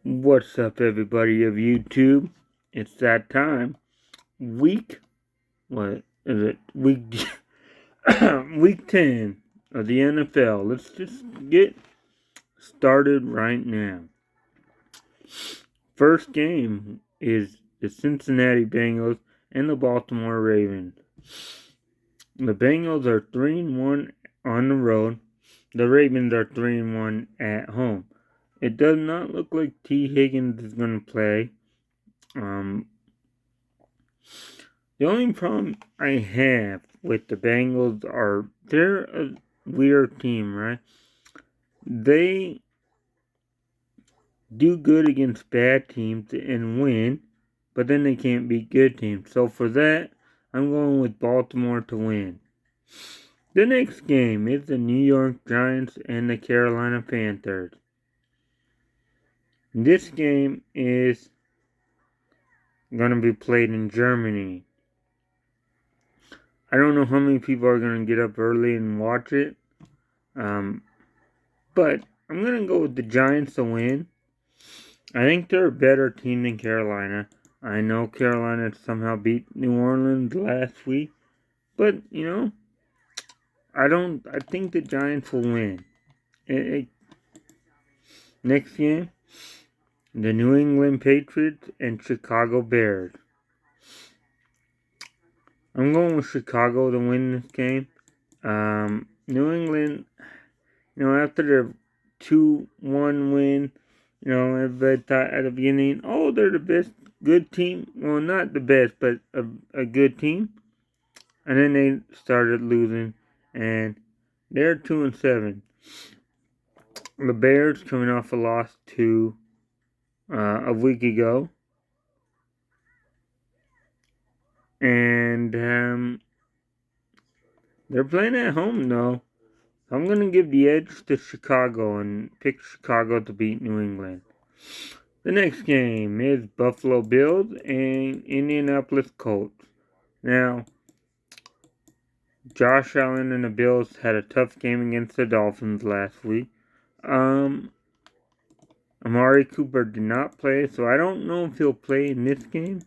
What's up, everybody of YouTube? It's that time. Week, what is it? Week, week 10 of the NFL. Let's just get started right now. First game is the Cincinnati Bengals and the Baltimore Ravens. The Bengals are 3-1 on the road. The Ravens are 3-1 at home. It does not look like T. Higgins is going to play. The only problem I have with the Bengals are they're a weird team, right? They do good against bad teams and win, but then they can't beat good teams. So for that, I'm going with Baltimore to win. The next game is the New York Giants and the Carolina Panthers. This game is going to be played in Germany. I don't know how many people are going to get up early and watch it. But I'm going to go with the Giants to win. I think they're a better team than Carolina. I know Carolina somehow beat New Orleans last week. But, I think the Giants will win. Next game, the New England Patriots and Chicago Bears. I'm going with Chicago to win this game. New England, after their 2-1 win, everybody thought at the beginning, oh, they're the best good team. Well, not the best, but a good team. And then they started losing, and they're 2-7. The Bears coming off a loss to a week ago, and they're playing at home though. I'm gonna give the edge to Chicago and pick Chicago to beat New England. The next game is Buffalo Bills and Indianapolis Colts. Now, Josh Allen and the Bills had a tough game against the Dolphins last week. Amari Cooper did not play, so I don't know if he'll play in this game.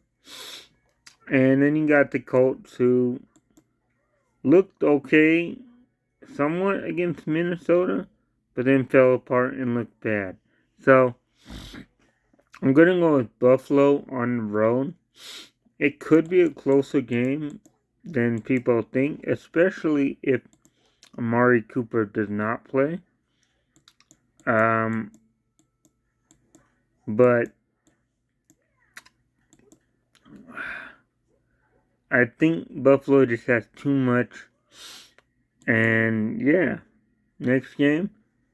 And then you got the Colts, who looked okay somewhat against Minnesota, but then fell apart and looked bad. So I'm going to go with Buffalo on the road. It could be a closer game than people think, especially if Amari Cooper does not play. But I think Buffalo just has too much. And yeah, next game,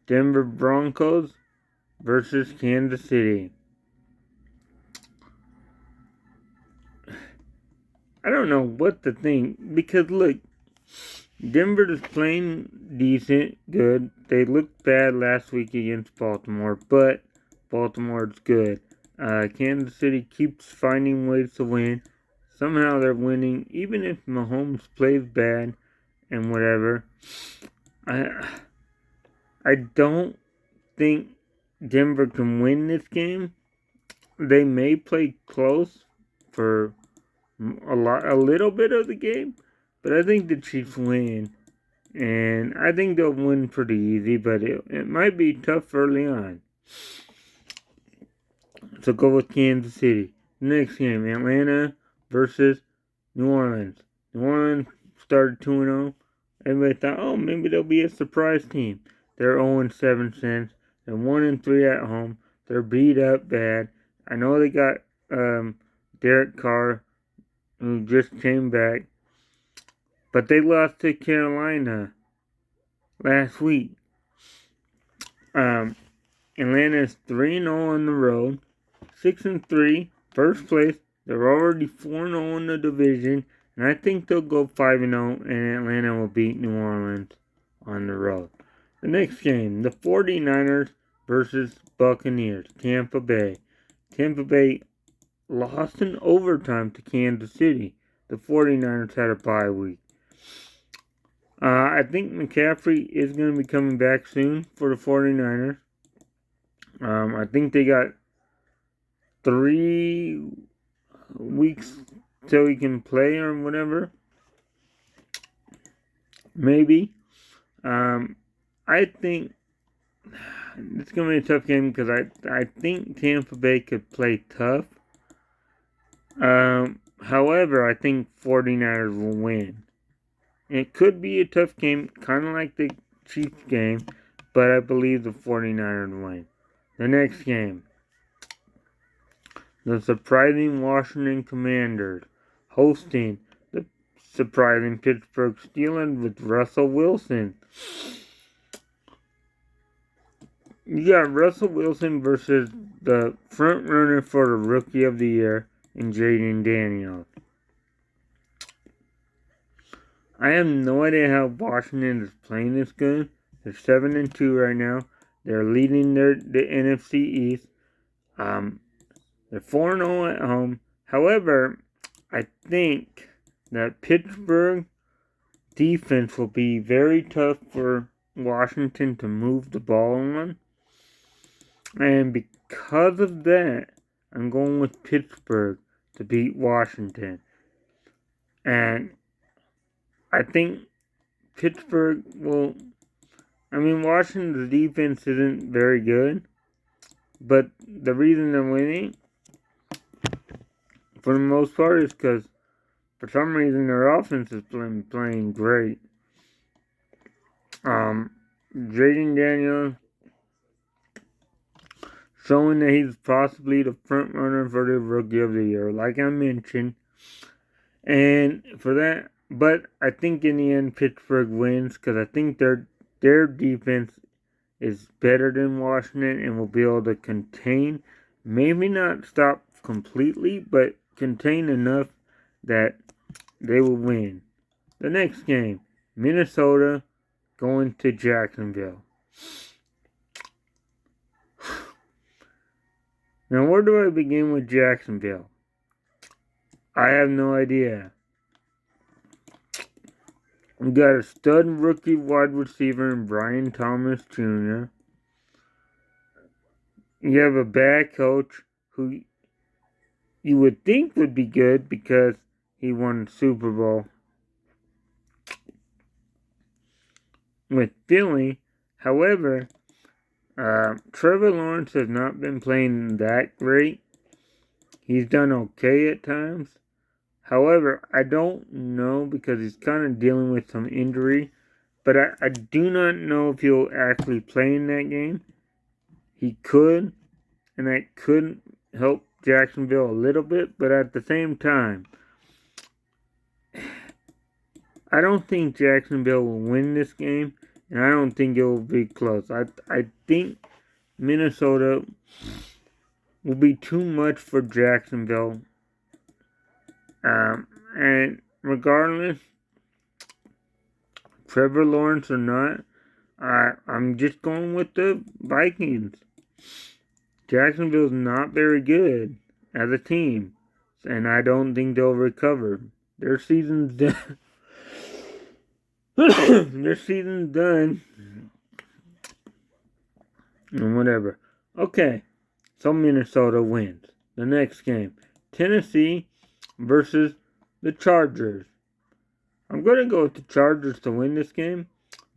Denver Broncos versus Kansas City. I don't know what to think, because look, Denver is playing decent, good. They looked bad last week against Baltimore, but Baltimore's good. Kansas City keeps finding ways to win. Somehow they're winning, even if Mahomes plays bad and whatever. I don't think Denver can win this game. They may play close for a little bit of the game, but I think the Chiefs win, and I think they'll win pretty easy. But it might be tough early on. So go with Kansas City. Next game, Atlanta versus New Orleans. New Orleans started 2-0. Everybody thought, oh, maybe they'll be a surprise team. They're 0-7 since. They're 1-3 at home. They're beat up bad. I know they got Derek Carr, who just came back, but they lost to Carolina last week. Atlanta is 3-0 on the road, 6-3, first place. They're already 4-0 in the division, and I think they'll go 5-0, and Atlanta will beat New Orleans on the road. The next game, the 49ers versus Buccaneers, Tampa Bay. Tampa Bay lost in overtime to Kansas City. The 49ers had a bye week. I think McCaffrey is going to be coming back soon for the 49ers. I think they got 3 weeks till he can play or whatever. Maybe. I think it's going to be a tough game because I think Tampa Bay could play tough. However, I think 49ers will win. It could be a tough game, kind of like the Chiefs game, but I believe the 49ers win. The next game. The surprising Washington Commanders hosting the surprising Pittsburgh Steelers with Russell Wilson. You got Russell Wilson versus the front runner for the Rookie of the Year in Jayden Daniels. I have no idea how Washington is playing this good. They're 7-2 right now. They're leading the NFC East. They're 4-0 at home. However, I think that Pittsburgh defense will be very tough for Washington to move the ball on. And because of that, I'm going with Pittsburgh to beat Washington. And I think Pittsburgh will... Washington's defense isn't very good. But the reason they're winning, for the most part, is because for some reason their offense is playing great. Jayden Daniels showing that he's possibly the front runner for the Rookie of the Year, like I mentioned. And for that, but I think in the end Pittsburgh wins because I think their defense is better than Washington and will be able to contain, maybe not stop completely, but contain enough that they will win. The next game, Minnesota going to Jacksonville. Now, where do I begin with Jacksonville? I have no idea. We got a stud rookie wide receiver in Brian Thomas Jr. You have a bad coach who you would think would be good because he won the Super Bowl with Philly. However, Trevor Lawrence has not been playing that great. He's done okay at times. However, I don't know because he's kind of dealing with some injury. But I do not know if he'll actually play in that game. He could, and that could help Jacksonville a little bit. But at the same time, I don't think Jacksonville will win this game. And I don't think it will be close. I think Minnesota will be too much for Jacksonville. And regardless, Trevor Lawrence or not, I'm just going with the Vikings. Jacksonville's not very good as a team. And I don't think they'll recover. Their season's done. Their season's done. And whatever. Okay. So Minnesota wins. The next game. Tennessee versus the Chargers. I'm going to go with the Chargers to win this game.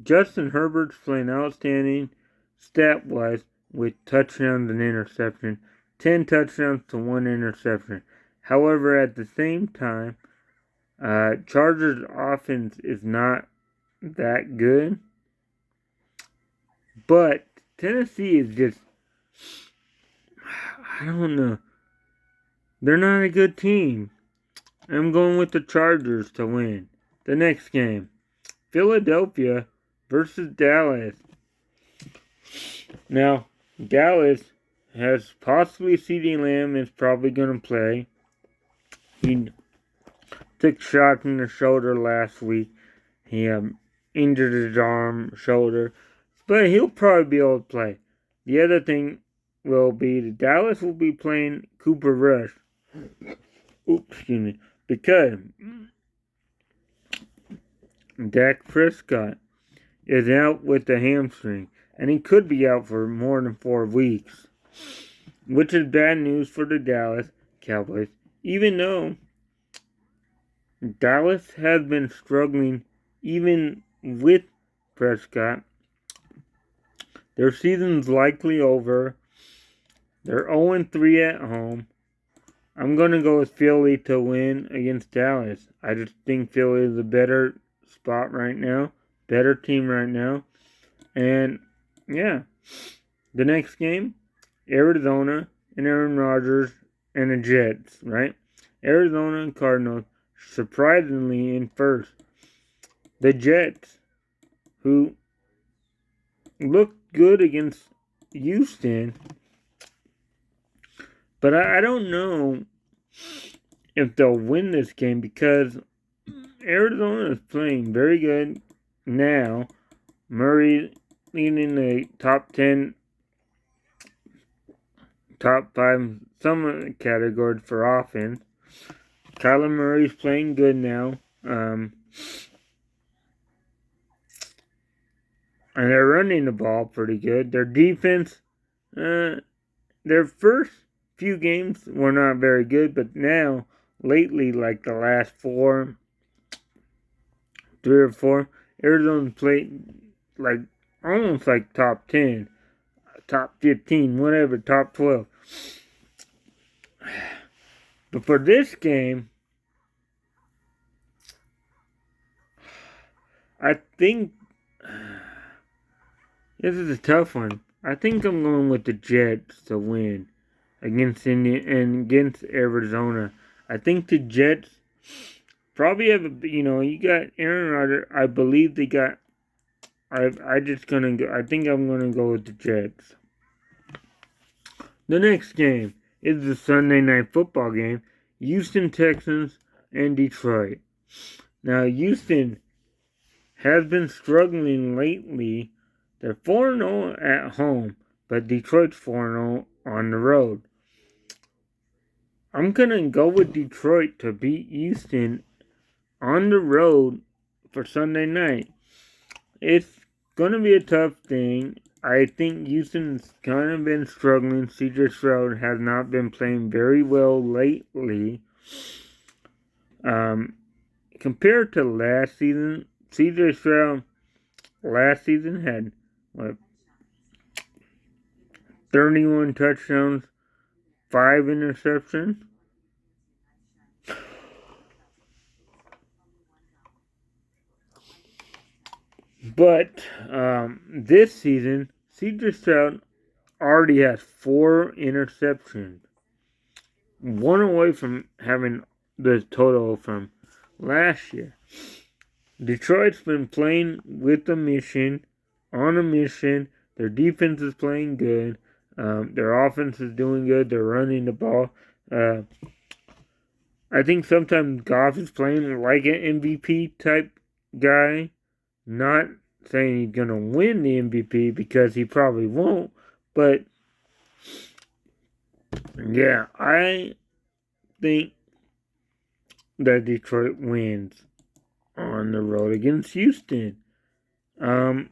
Justin Herbert's playing outstanding stat-wise with touchdowns and interception. 10 touchdowns to 1 interception. However, at the same time, Chargers' offense is not that good. But Tennessee is just, I don't know. They're not a good team. I'm going with the Chargers to win. The next game, Philadelphia versus Dallas. Now, Dallas has possibly CeeDee Lamb is probably going to play. He took shots in the shoulder last week. He injured his arm, shoulder. But he'll probably be able to play. The other thing will be that Dallas will be playing Cooper Rush. Because Dak Prescott is out with the hamstring. And he could be out for more than 4 weeks. which is bad news for the Dallas Cowboys, even though Dallas has been struggling even with Prescott. Their season's likely over. They're 0-3 at home. I'm going to go with Philly to win against Dallas. I just think Philly is a better spot right now, better team right now. And, yeah, the next game, Arizona and Aaron Rodgers and the Jets, right? Arizona and Cardinals, surprisingly in first. The Jets, who looked good against Houston, but I don't know if they'll win this game because Arizona is playing very good now. Murray leading the top 10, top 5, some category for offense. Kyler Murray's playing good now. And they're running the ball pretty good. Their defense, their first few games were not very good, but now, lately, like the last 3 or 4, Arizona played like almost like top 10, top 15, whatever, top 12. But for this game, I think this is a tough one. I think I'm going with the Jets to win against Indiana and against Arizona. I think the Jets probably have you got Aaron Rodgers. I believe they got. I think I'm gonna go with the Jets. The next game is the Sunday Night Football game. Houston Texans and Detroit. Now Houston has been struggling lately. They're 4-0 at home, but Detroit's 4-0 on the road. I'm gonna go with Detroit to beat Houston on the road for Sunday night. It's gonna be a tough thing. I think Houston's kind of been struggling. CJ Stroud has not been playing very well lately. Compared to last season, CJ Stroud last season had 31 touchdowns, 5 interceptions. But this season, CJ Stroud already has 4 interceptions. 1 away from having the total from last year. Detroit's been playing with a mission, on a mission. Their defense is playing good. Their offense is doing good. They're running the ball. I think sometimes Goff is playing like an MVP type guy. Not saying he's going to win the MVP because he probably won't. But, yeah, I think that Detroit wins on the road against Houston. And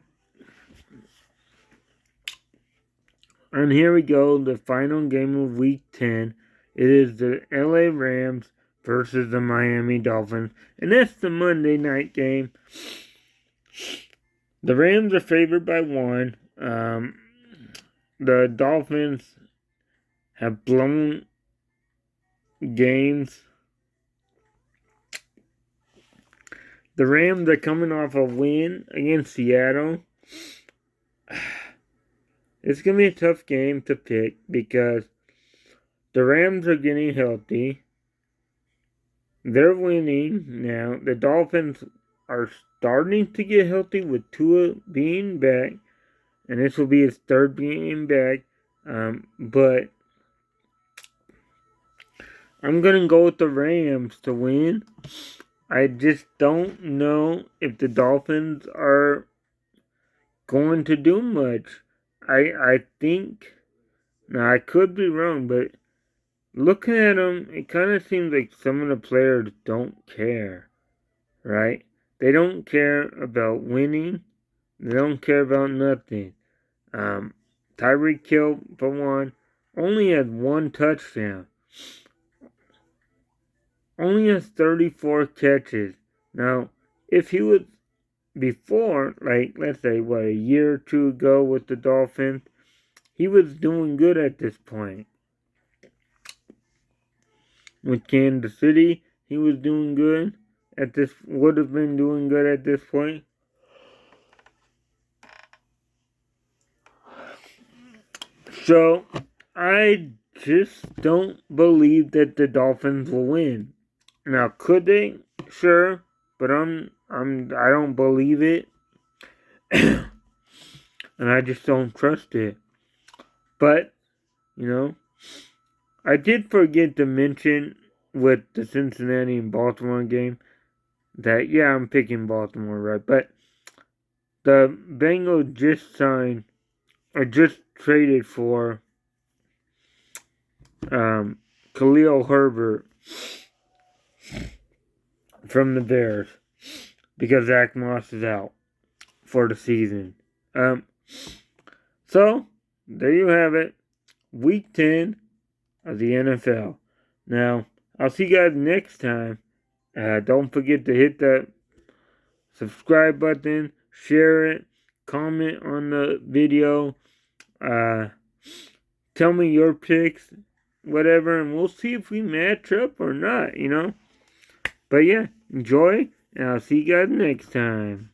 here we go, the final game of Week 10. It is the LA Rams versus the Miami Dolphins. And that's the Monday night game. The Rams are favored by 1. The Dolphins have blown games. The Rams are coming off a win against Seattle. It's going to be a tough game to pick because the Rams are getting healthy. They're winning now. The Dolphins are starting to get healthy with Tua being back. And this will be his 3rd game back. But I'm going to go with the Rams to win. I just don't know if the Dolphins are going to do much. I think, now I could be wrong, but looking at them, it kind of seems like some of the players don't care, right? They don't care about winning. They don't care about nothing. Tyreek Hill, for one, only has 1 touchdown. Only has 34 catches. Now, if he was before, like, let's say, a year or 2 ago with the Dolphins, he was doing good at this point. With Kansas City, he was doing good would have been doing good at this point. So, I just don't believe that the Dolphins will win. Now, could they? Sure, but I don't believe it. And I just don't trust it. But, I did forget to mention with the Cincinnati and Baltimore game that, yeah, I'm picking Baltimore, right? But the Bengals just signed, or just traded for Khalil Herbert from the Bears because Zach Moss is out for the season. So, there you have it. Week 10 of the NFL. Now, I'll see you guys next time. Don't forget to hit that subscribe button, share it, comment on the video, tell me your picks, whatever, and we'll see if we match up or not, But yeah, enjoy, and I'll see you guys next time.